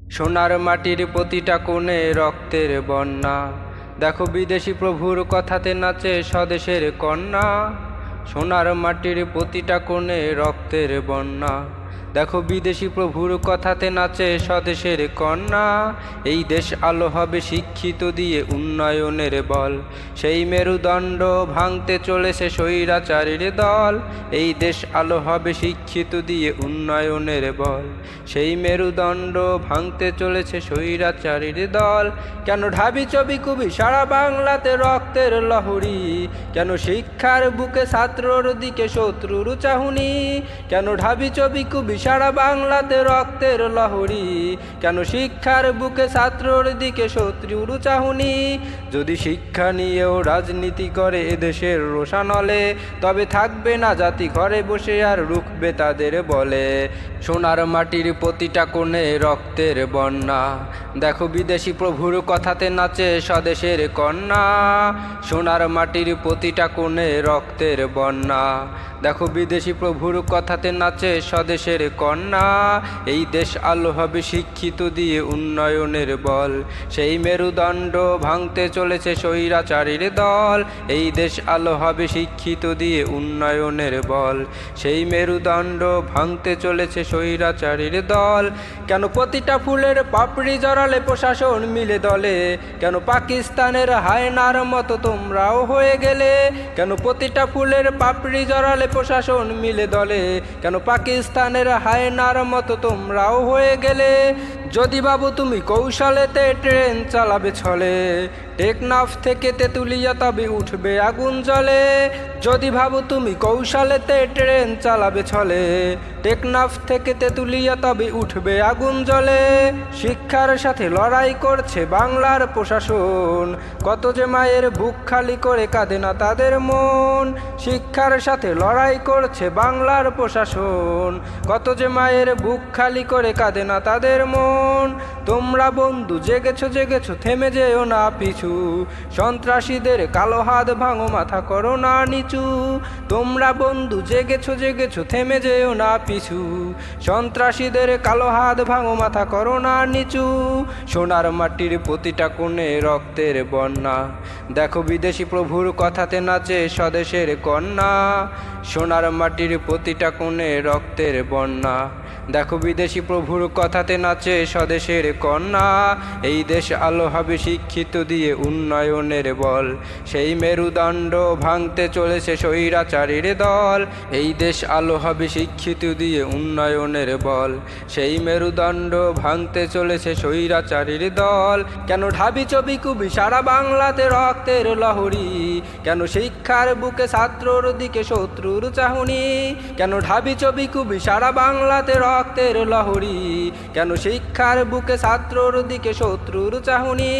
সোনার মাটির প্রতিটা কোণে রক্তের বন্যা। দেখো বিদেশি প্রভুর কথাতে নাচে স্বদেশের কন্যা। সোনার মাটির প্রতিটা কোণে রক্তের বন্যা। দেখো বিদেশি প্রভুর কথাতে নাচে স্বদেশের কন্যা। এই দেশ আলো হবে শিক্ষিত দিয়ে উন্নয়নের বল। সেই মেরুদণ্ড ভাঙতে চলেছে স্বৈরাচারীর দল। এই দেশ আলো হবে শিক্ষিত দিয়ে উন্নয়নের বল। সেই মেরুদণ্ড ভাঙতে চলেছে স্বৈরাচারীর দল। কেন ঢাবি চবি কুবি সারা বাংলাতে রক্তের লহরী? কেন শিক্ষার বুকে ছাত্রর দিকে শত্রুর চাহুনি? কেন ঢাবি চবি কুবি সারা বাংলাতে রক্তের লহরী? কেন শিক্ষার বুকে ছাত্রর দিকে শত্রুর চাহুনি? যদি শিক্ষা নিয়েও রাজনীতি করে এদেশের রোষানলে, তবে থাকবে না জাতি ঘরে বসে আর রুখবে তাদের বলে। সোনার মাটির প্রতিটা কোণে রক্তের বন্যা। দেখো বিদেশি প্রভুর কথাতে নাচে স্বদেশের কন্যা। সোনার মাটির প্রতিটা কোণে রক্তের বন্যা। দেখো বিদেশি প্রভুর কথাতে নাচে স্বদেশের কন্যা। এই দেশ আলো হবে শিক্ষিত দিয়ে উন্নয়নের বল। সেই মেরুদণ্ড ভাঙতে চলেছে স্বৈরাচারীর দল। এই দেশ আলো হবে শিক্ষিত দিয়ে উন্নয়নের বল। সেই মেরুদণ্ড ভাঙতে চলেছে স্বৈরাচারীর দল। কেন প্রতিটা ফুলের পাপড়ি জড়ালে প্রশাসন মিলে দলে? কেন পাকিস্তানের হায়নার মতো তোমরাও হয়ে গেলে? কেন প্রতিটা ফুলের পাপড়ি জড়ালে প্রশাসন মিলে দলে? কেন পাকিস্তানের হায়নার মতো তোমরাও হয়ে গেলে? যদি বাবু তুমি কৌশলেতে ট্রেন চালাবে ছলে, টেকনাফ থেকে তেঁতুলিয়া তবে উঠবে আগুন জ্বলে। যদি ভাবো তুমি কৌশলেতে ট্রেন চালাবে ছলে, টেকনাফ থেকে তেঁতুলিয়া তবে উঠবে আগুন জ্বলে। শিক্ষার সাথে লড়াই করছে বাংলার প্রশাসন। কত যে মায়ের বুক খালি করে কাঁদে না তাদের মন। শিক্ষার সাথে লড়াই করছে বাংলার প্রশাসন। কত যে মায়ের বুক খালি করে কাঁদে না তাদের মন। তোমরা বন্ধু জেগেছো জেগেছো, থেমে যেও না পিছু। সন্ত্রাসীদের কালো হাত ভাঙো, মাথা করো না নিচু। তোমরা বন্ধু জেগেছো জেগেছো, থেমে যেও না পিছু। সন্ত্রাসীদের কালো হাত ভাঙো, মাথা করো না নিচু। সোনার মাটির প্রতিটা কোণে রক্তের বন্যা। দেখো বিদেশি প্রভুর কথাতে নাচে স্বদেশের কন্যা। সোনার মাটির প্রতিটা কোণে রক্তের বন্যা। দেখো বিদেশি প্রভুর কথাতে নাচে স্বদেশের কন্যা। এই দেশ আলো হবে শিক্ষিত দিয়ে উন্নয়নের বল। সেই মেরুদণ্ড ভাঙতে চলেছে স্বৈরাচারীর দল। এই দেশ আলো হবে শিক্ষিত দিয়ে উন্নয়নের বল। সেই মেরুদণ্ড ভাঙতে চলেছে স্বৈরাচারীর দল। কেন ঢাবি চবি কুবি সারা বাংলাতে রক্তের লহরী? কেন শিক্ষার বুকে ছাত্রর দিকে শত্রুর চাহুনি? কেন ঢাবি চবি কুবি সারা বাংলাতে রক্তের লহরী? কেন শিক্ষার বুকে ছাত্রর দিকে শত্রুর চাহুনি?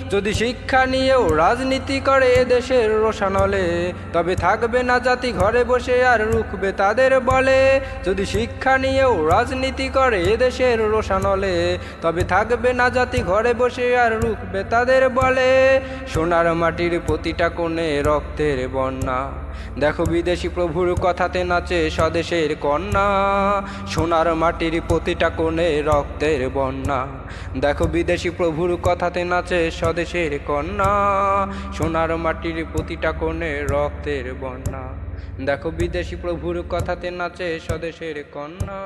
যদি শিক্ষা নিয়েও রাজনীতি করে এদেশের রোষানলে, তবে থাকবে না জাতি ঘরে বসে আর রুখবে তাদের বলে। যদি শিক্ষা নিয়েও রাজনীতি করে এদেশের রোষানলে, তবে থাকবে না জাতি ঘরে বসে আর রুখবে তাদের বলে। সোনার মাটির প্রতিটা কোণে রক্তের বন্যা। দেখো বিদেশি প্রভুর কথাতে নাচে স্বদেশের কন্যা। সোনার মাটির প্রতিটা কোণে রক্তের বন্যা। দেখো বিদেশি প্রভুর কথাতে নাচে স্বদেশের কন্যা। সোনার মাটির প্রতিটা কোণে রক্তের বন্যা। দেখো বিদেশি প্রভুর কথাতে নাচে স্বদেশের কন্যা।